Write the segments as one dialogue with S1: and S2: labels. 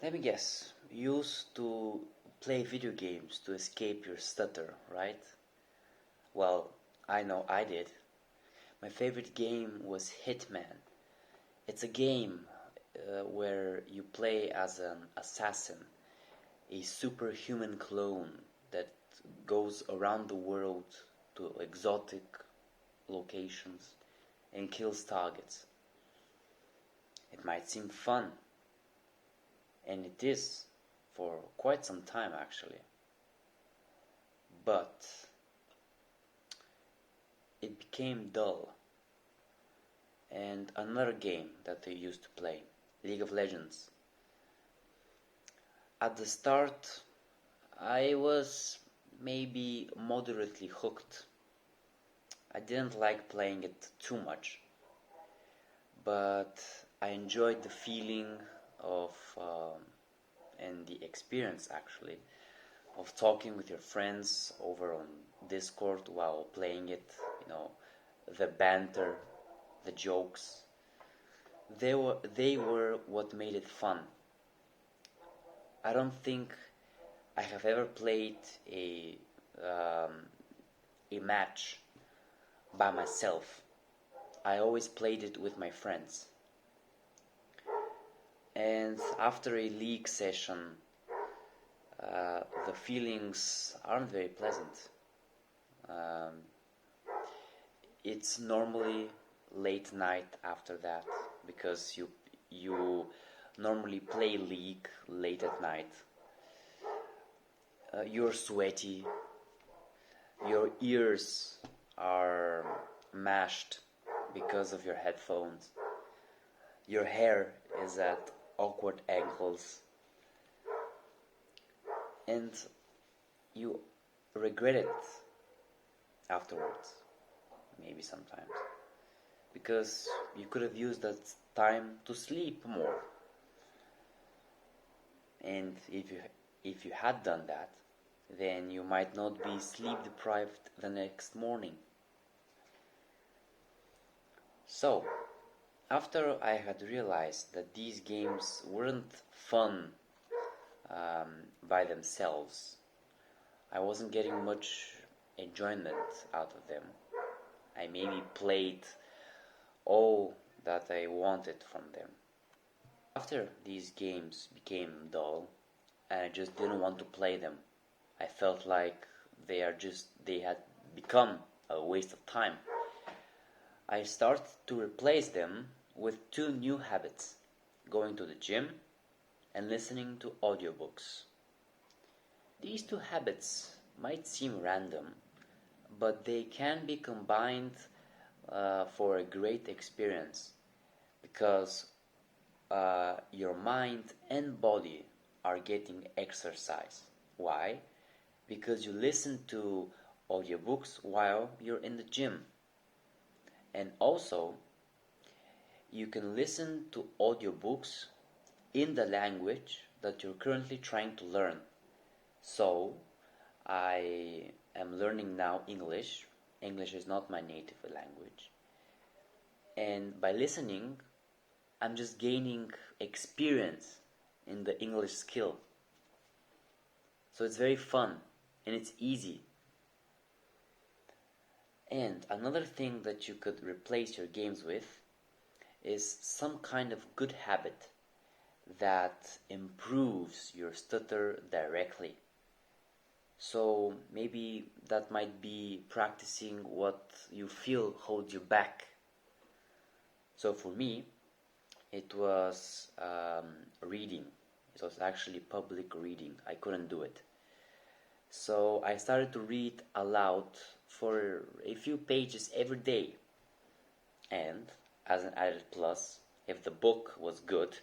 S1: Let me guess. You used to play video games to escape your stutter, right? Well, I know I did. My favorite game was Hitman. It's a game where you play as an assassin, a superhuman clone that goes around the world to exotic locations and kills targets. It might seem fun, and it is for quite some time actually, but it became dull. And another game that I used to play, League of Legends. At the start, I was maybe moderately hooked. I didn't like playing it too much, but I enjoyed the feeling of and the experience actually of talking with your friends over on Discord while playing it. You know, the banter, the jokes. They were what made it fun. I don't think I have ever played um, a match by myself. I always played it with my friends. And after a league session, the feelings aren't very pleasant. Um, it's normally late night after that because you normally play league late at night. You're sweaty. Your ears are mashed because of your headphones. Your hair is at awkward angles, and you regret it afterwards, maybe sometimes, because you could have used that time to sleep more. And if you had done that, then you might not be sleep deprived the next morning. So, after I had realized that these games weren't fun by themselves, I wasn't getting much enjoyment out of them. I maybe played all that I wanted from them. After these games became dull and I just didn't want to play them, I felt like they had become a waste of time. I started to replace them with two new habits: going to the gym and listening to audiobooks. These two habits might seem random, but they can be combined for a great experience because your mind and body are getting exercise. Why? Because you listen to audiobooks while you're in the gym. And also, you can listen to audiobooks in the language that you're currently trying to learn. So, I am learning now English. English is not my native language. And by listening, I'm just gaining experience in the English skill. So it's very fun and it's easy. And another thing that you could replace your games with is some kind of good habit that improves your stutter directly. So maybe that might be practicing what you feel holds you back. So for me, it was reading. It was actually public reading. I couldn't do it. So I started to read aloud for a few pages every day. And as an added plus, if the book was good,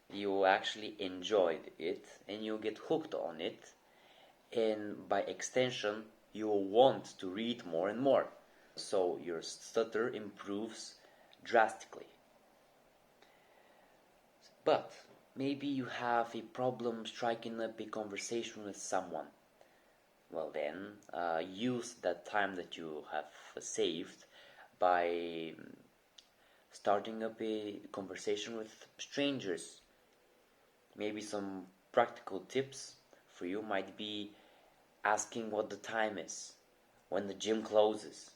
S1: you actually enjoyed it and you get hooked on it, and by extension you will want to read more and more, so your stutter improves drastically. But maybe you have a problem striking up a conversation with someone. Well then, use that time that you have saved by starting up a conversation with strangers. Maybe some practical tips for you might be asking what the time is when the gym closes,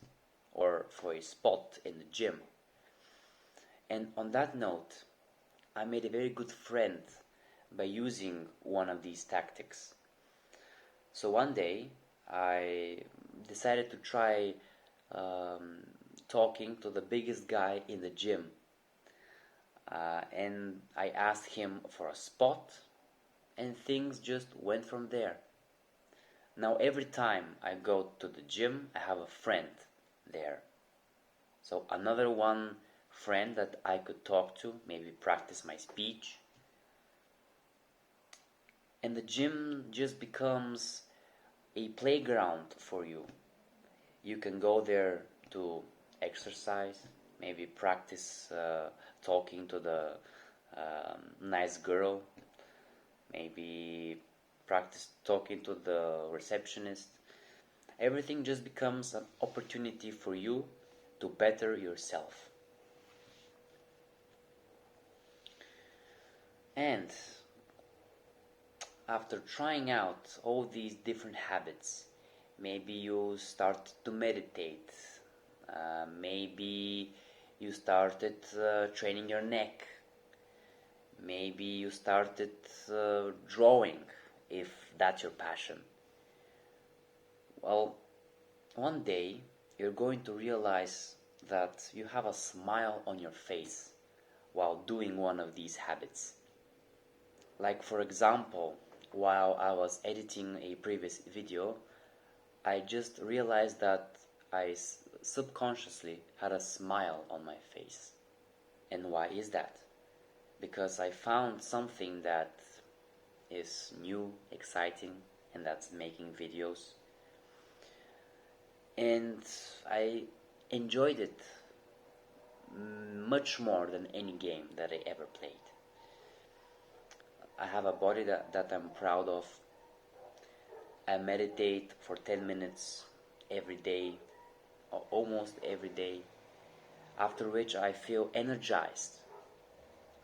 S1: or for a spot in the gym. And on that note, I made a very good friend by using one of these tactics. So one day I decided to try um, talking to the biggest guy in the gym, and I asked him for a spot, and things just went from there. Now every time I go to the gym, I have a friend there. So another one friend that I could talk to, maybe practice my speech. And the gym just becomes a playground for you. You can go there to exercise, maybe practice talking to the nice girl, maybe practice talking to the receptionist. Everything just becomes an opportunity for you to better yourself. And after trying out all these different habits, maybe you start to meditate, maybe you started training your neck, maybe you started drawing if that's your passion. Well, one day you're going to realize that you have a smile on your face while doing one of these habits. Like, for example, while I was editing a previous video, I just realized that I subconsciously had a smile on my face. And why is that? Because I found something that is new, exciting, and that's making videos. And I enjoyed it much more than any game that I ever played. I have a body that I'm proud of. I meditate for 10 minutes every day, or almost every day, after which I feel energized.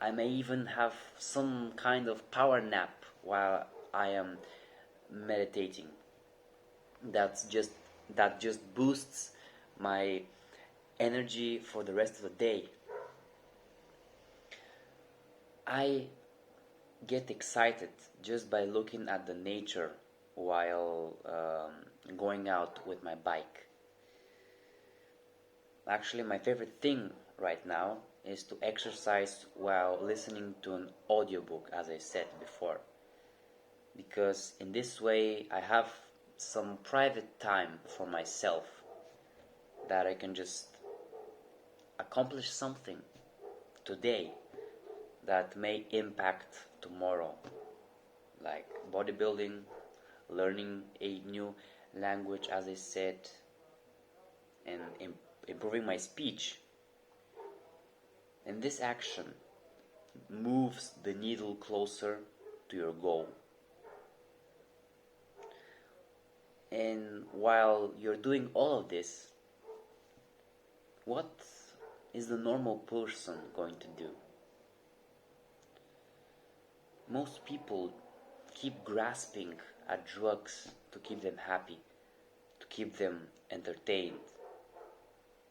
S1: I may even have some kind of power nap while I am meditating. That's just that just boosts my energy for the rest of the day. I get excited just by looking at the nature while going out with my bike. Actually, my favorite thing right now is to exercise while listening to an audiobook, as I said before. Because in this way, I have some private time for myself that I can just accomplish something today that may impact tomorrow, like bodybuilding, learning a new language, as I said, and improving my speech. And this action moves the needle closer to your goal. And while you're doing all of this, what is the normal person going to do? Most people keep grasping at drugs to keep them happy, to keep them entertained.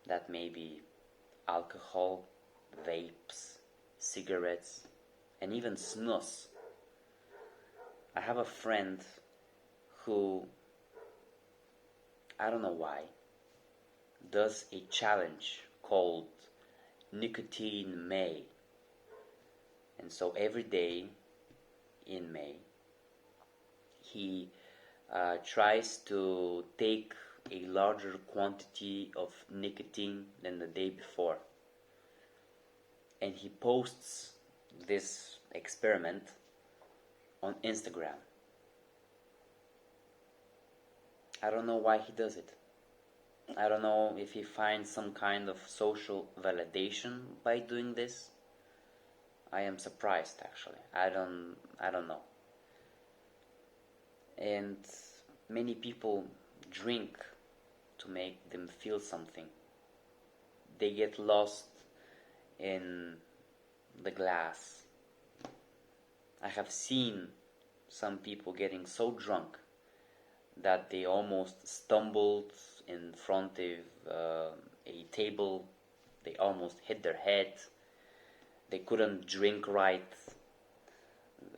S1: That may be alcohol, vapes, cigarettes, and even snus. I have a friend who, I don't know why, does a challenge called Nicotine May. And so every day in May, he tries to take a larger quantity of nicotine than the day before. And he posts this experiment on Instagram. I don't know why he does it. I don't know if he finds some kind of social validation by doing this. I am surprised, actually. I don't know. And many people drink to make them feel something. They get lost in the glass. I have seen some people getting so drunk that they almost stumbled in front of a table. They almost hit their head. They couldn't drink right.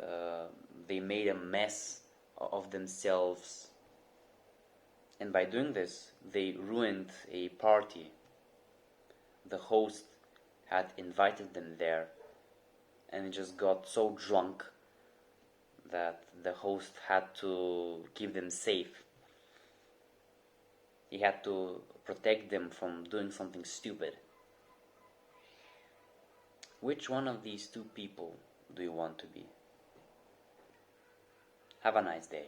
S1: Uh, they made a mess of themselves. And by doing this, they ruined a party. The host had invited them there, and it just got so drunk that the host had to keep them safe. He had to protect them from doing something stupid. Which one of these two people do you want to be? Have a nice day.